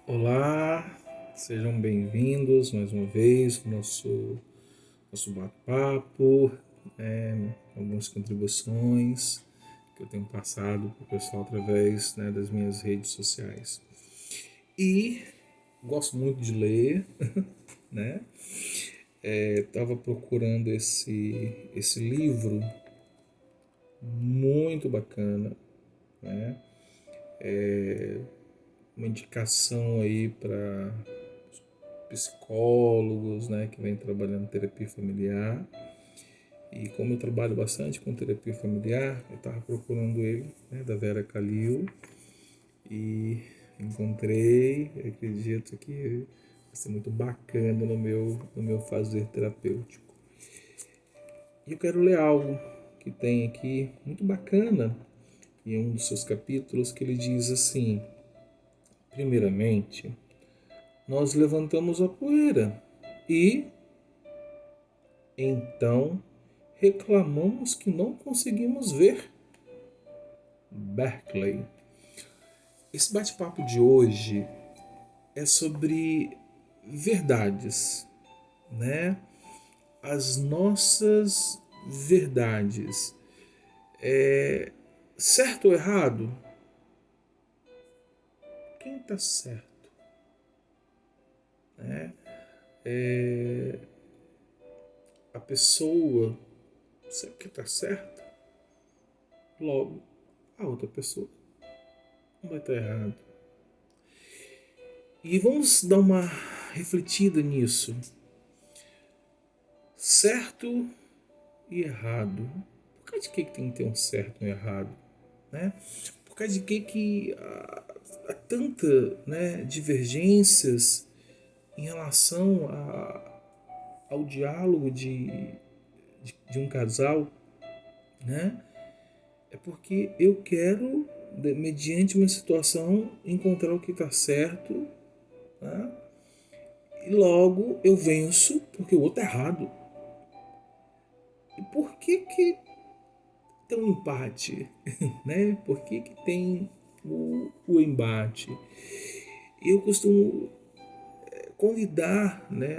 Olá, sejam bem-vindos mais uma vez ao nosso bate-papo, algumas contribuições que eu tenho passado para o pessoal através, das minhas redes sociais. E gosto muito de ler, né? Estava procurando esse livro muito bacana, né? Uma indicação aí para psicólogos, né, que vem trabalhando terapia familiar. E como eu trabalho bastante com terapia familiar, eu estava procurando ele, né, da Vera Kalil, e encontrei. Eu acredito que vai ser muito bacana no meu fazer terapêutico. E eu quero ler algo que tem aqui muito bacana em um dos seus capítulos, que ele diz assim: primeiramente, nós levantamos a poeira e então reclamamos que não conseguimos ver. Berkeley. Esse bate-papo de hoje é sobre verdades, né? As nossas verdades. Certo ou errado? Quem está certo? Né? A pessoa sabe que está certa, logo a outra pessoa não vai estar errado. E vamos dar uma refletida nisso. Certo e errado. Por causa de que tem que ter um certo e um errado? Né? Por causa de que há tanta, né, divergências em relação ao diálogo de um casal, né? É porque eu quero, mediante uma situação, encontrar o que está certo, né? E logo eu venço porque o outro é errado. E por que tem um empate? Né? Por que tem o embate? Eu costumo convidar, né,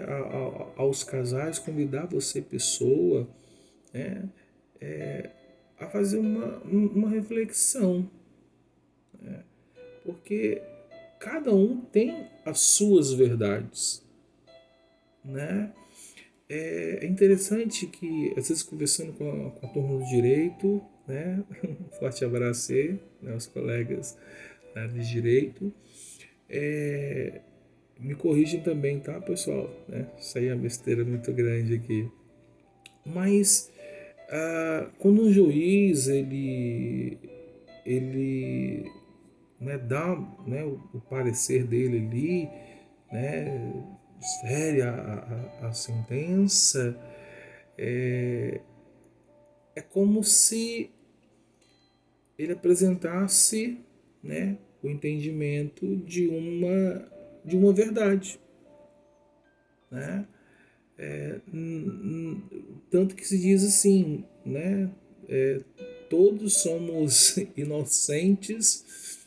aos casais, convidar você, pessoa, né, a fazer uma reflexão, porque cada um tem as suas verdades, né? É interessante que, às vezes, conversando com a turma do direito, né? Um forte abraço aí, né, os colegas da área de direito. Me corrigem também, tá, pessoal? Né? Isso aí é uma besteira muito grande aqui. Mas quando um juiz ele dá, né, o parecer dele ali, né, esfere a sentença, é como se ele apresentasse, né, o entendimento de uma verdade, né? Tanto que se diz assim, né? Todos somos inocentes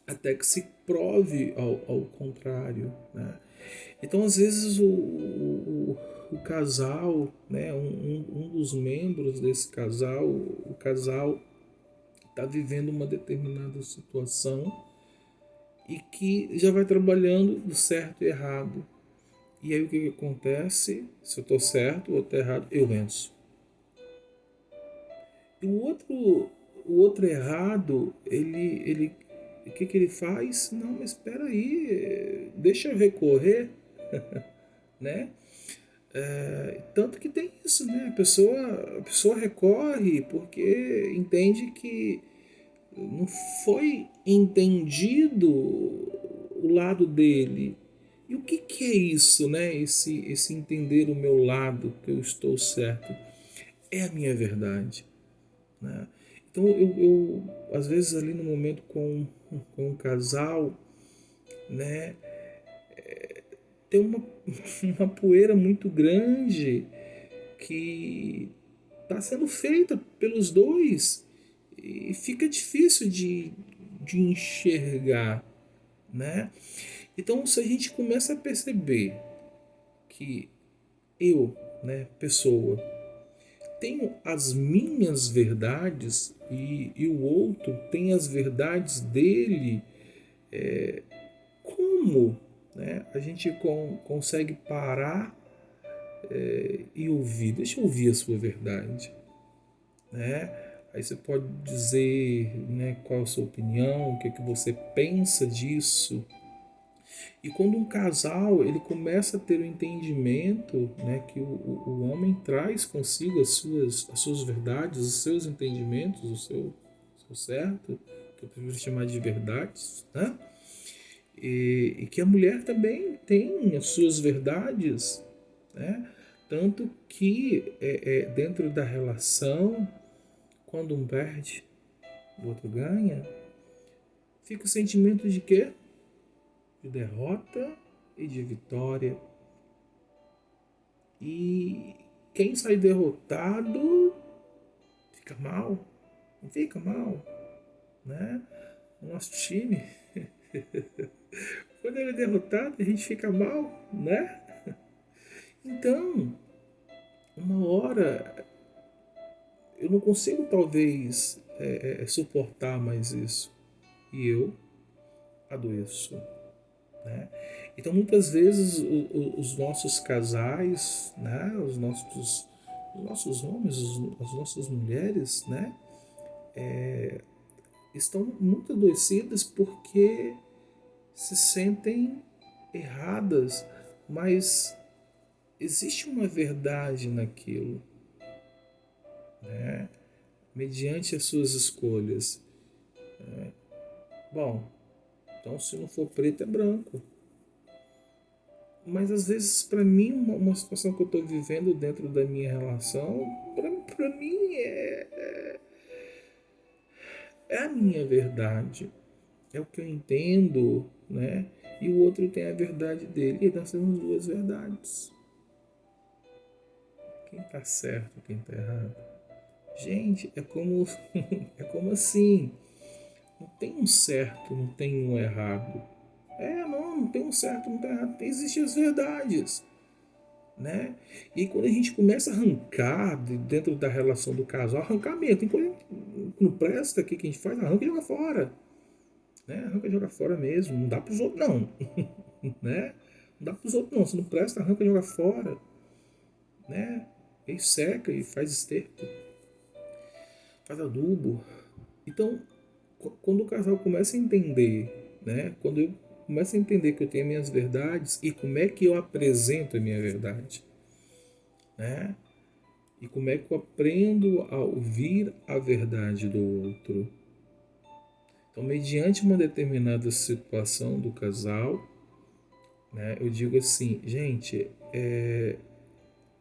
até que se prove ao contrário, né? Então, às vezes, o casal, né, um dos membros desse casal, o casal está vivendo uma determinada situação e que já vai trabalhando do certo e errado. E aí o que acontece? Se eu estou certo ou estou errado, eu venço. E o outro errado, o que ele faz? Não, mas espera aí, deixa eu recorrer, né? Tanto que tem isso, né? A pessoa recorre porque entende que não foi entendido o lado dele. E o que é isso, né? Esse entender o meu lado, que eu estou certo, é a minha verdade, né? Então eu às vezes ali no momento com um casal, né, tem uma poeira muito grande que está sendo feita pelos dois e fica difícil de enxergar, né? Então, se a gente começa a perceber que eu, né, pessoa, tenho as minhas verdades e o outro tem as verdades dele, como, né, a gente consegue parar e ouvir? Deixa eu ouvir a sua verdade, né? Aí você pode dizer, né, qual a sua opinião, o que, é que você pensa disso. E quando um casal ele começa a ter o entendimento, né, que o homem traz consigo as suas verdades, os seus entendimentos, seu certo, que eu prefiro chamar de verdades, né? E que a mulher também tem as suas verdades, né? Tanto que dentro da relação, quando um perde, o outro ganha, fica o sentimento de quê? De derrota e de vitória. E quem sai derrotado fica mal, não fica mal, né? O nosso time, quando ele é derrotado, a gente fica mal, né? Então, uma hora eu não consigo talvez suportar mais isso e eu adoeço, né? Então muitas vezes os nossos casais, né? Os nossos homens, as nossas mulheres, né? Estão muito adoecidas porque se sentem erradas, mas existe uma verdade naquilo, né? Mediante as suas escolhas. Bom, então se não for preto é branco. Mas às vezes para mim uma situação que eu estou vivendo dentro da minha relação, para mim é a minha verdade, é o que eu entendo, né? E o outro tem a verdade dele, e nós temos duas verdades. Quem está certo, quem está errado? Gente, é como é como assim, não tem um certo, não tem um errado. Não tem um certo, não tem errado. Existem as verdades, né? E quando a gente começa a arrancar dentro da relação do casal, arrancar mesmo, tem coisa que não presta aqui que a gente faz, arranca e joga fora, né? Arranca e joga fora mesmo, não dá pros outros não, né? Não dá pros outros não, se não presta, arranca e joga fora, né? E seca e faz esterco, faz adubo. Então, quando o casal começa a entender, né? Quando eu começo a entender que eu tenho minhas verdades e como é que eu apresento a minha verdade, né? E como é que eu aprendo a ouvir a verdade do outro. Então, mediante uma determinada situação do casal, né? Eu digo assim, gente,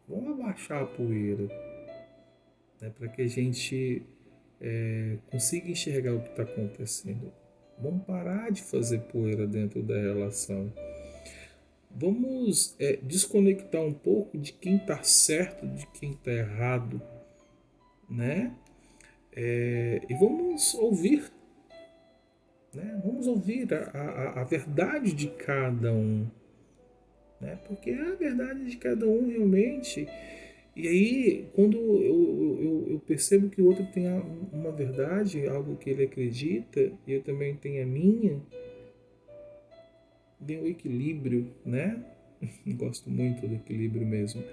vamos abaixar a poeira, né? Para que a gente consiga enxergar o que está acontecendo. Vamos parar de fazer poeira dentro da relação. Vamos desconectar um pouco de quem está certo, de quem está errado, né? E vamos ouvir, né? Vamos ouvir a verdade de cada um, né? Porque é a verdade de cada um realmente. E aí, quando eu percebo que o outro tem uma verdade, algo que ele acredita, e eu também tenho a minha, vem o equilíbrio, né? Gosto muito do equilíbrio mesmo.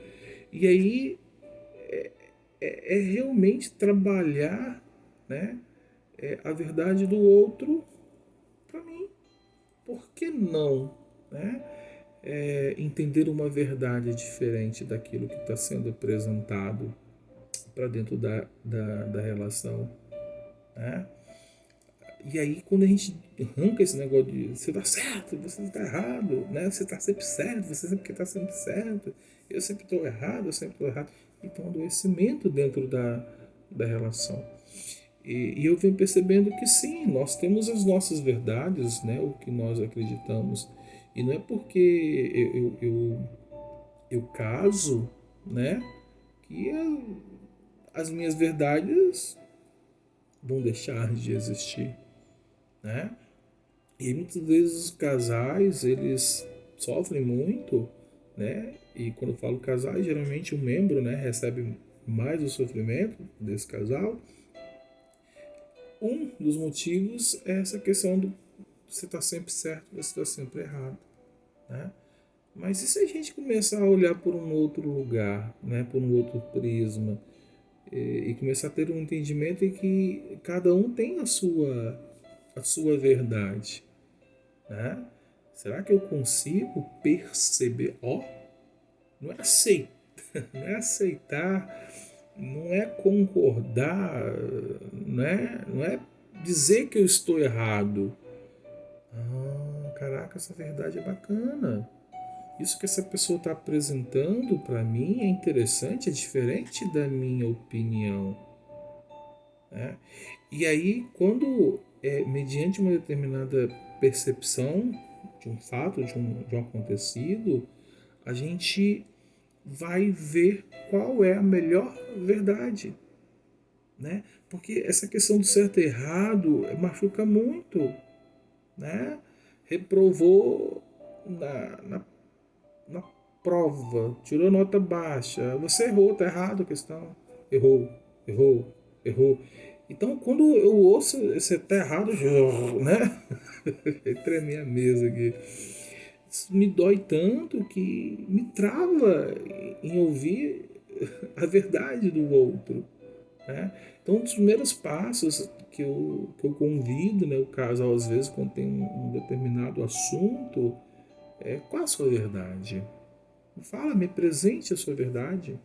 E aí é realmente trabalhar, né? A verdade do outro para mim. Por que não, né? Entender uma verdade diferente daquilo que está sendo apresentado para dentro da relação, né? E aí, quando a gente arranca esse negócio de você tá certo, você está errado, né? Você está sempre certo, você sempre está sempre certo, eu sempre estou errado, eu sempre estou errado. Então, adoecimento dentro da relação. E eu venho percebendo que sim, nós temos as nossas verdades, né? O que nós acreditamos. E não é porque eu caso, né? Que as minhas verdades vão deixar de existir, né? E muitas vezes os casais, eles sofrem muito, né? E quando eu falo casais, geralmente o membro, né, recebe mais o sofrimento desse casal. Um dos motivos é essa questão do você está sempre certo, você está sempre errado, né? Mas e se a gente começar a olhar por um outro lugar, né, por um outro prisma, e começar a ter um entendimento em que cada um tem a sua verdade, né? Será que eu consigo perceber? Ó, não é aceitar, não é aceitar, não é concordar, não é dizer que eu estou errado. Ah, caraca, essa verdade é bacana. Isso que essa pessoa está apresentando para mim é interessante, é diferente da minha opinião, né? E aí, quando mediante uma determinada percepção de um fato, de um acontecido, a gente vai ver qual é a melhor verdade, né? Porque essa questão do certo e errado machuca muito, né? Reprovou na prova, tirou nota baixa, você errou, tá errado a questão. Errou, errou, errou. Então, quando eu ouço você tá errado, né? Tremei a mesa aqui. Isso me dói tanto que me trava em ouvir a verdade do outro, né? Então, um dos primeiros passos que eu convido, né, o casal, às vezes, quando tem um determinado assunto, é qual a sua verdade? Fala, me presente a sua verdade,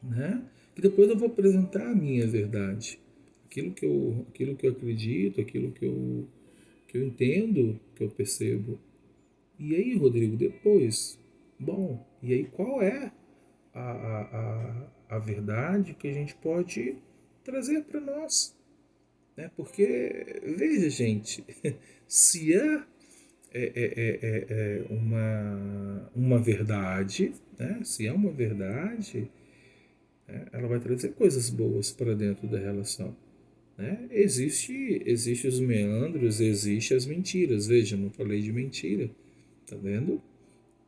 né? E depois eu vou apresentar a minha verdade. Aquilo que eu acredito, aquilo que eu entendo, que eu percebo. E aí, Rodrigo, depois, bom, e aí qual é a verdade que a gente pode trazer para nós? Né? Porque, veja, gente, se uma verdade, né? Se é uma verdade, né? Ela vai trazer coisas boas para dentro da relação. Né? Existe os meandros, existe as mentiras. Veja, não falei de mentira, tá vendo?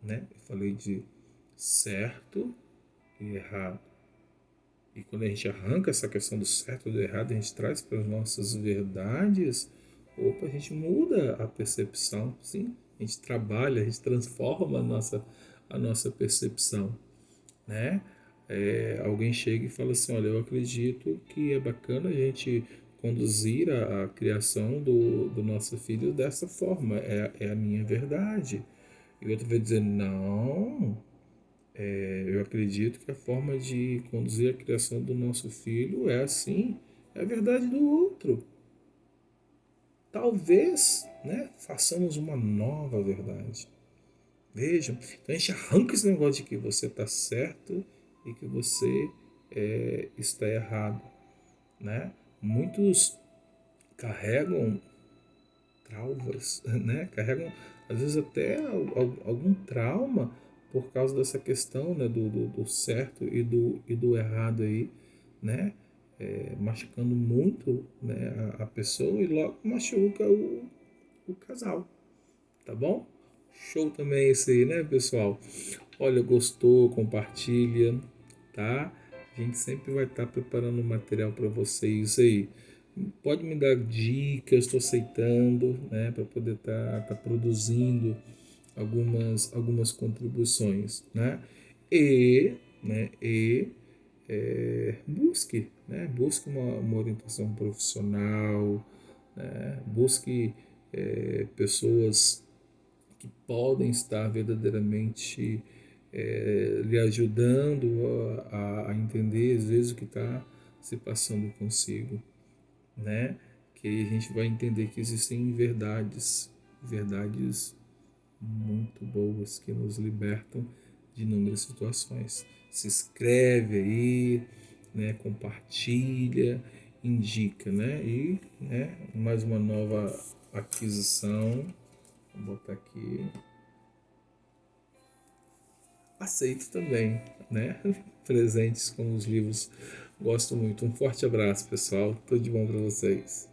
Né? Eu falei de certo e errado. E quando a gente arranca essa questão do certo e do errado, a gente traz para as nossas verdades, opa, a gente muda a percepção, sim. A gente trabalha, a gente transforma a nossa percepção, né? Alguém chega e fala assim, olha, eu acredito que é bacana a gente conduzir a criação do nosso filho dessa forma, é a minha verdade. E o outro vai dizer, não, eu acredito que a forma de conduzir a criação do nosso filho é assim, é a verdade do outro. Talvez, né, façamos uma nova verdade. Vejam, então a gente arranca esse negócio de que você está certo e que você está errado, né? Muitos carregam traumas, né? Carregam às vezes até algum trauma por causa dessa questão, né, do certo e do errado aí, né? Machucando muito, né, a pessoa e logo machuca o casal, tá bom? Show também esse aí, né, pessoal? Olha, gostou, compartilha, tá? A gente sempre vai estar preparando material para vocês aí. Pode me dar dicas, estou aceitando, né, para poder tá produzindo algumas contribuições, né? E busque, né? Busque uma orientação profissional, né? Busque pessoas que podem estar verdadeiramente lhe ajudando a entender às vezes o que está se passando consigo, né? Que aí a gente vai entender que existem verdades muito boas que nos libertam de inúmeras situações. Se inscreve aí, né? Compartilha, indica, né? E, né? Mais uma nova aquisição. Vou botar aqui. Aceito também, né? Presentes com os livros. Gosto muito. Um forte abraço, pessoal. Tudo de bom para vocês.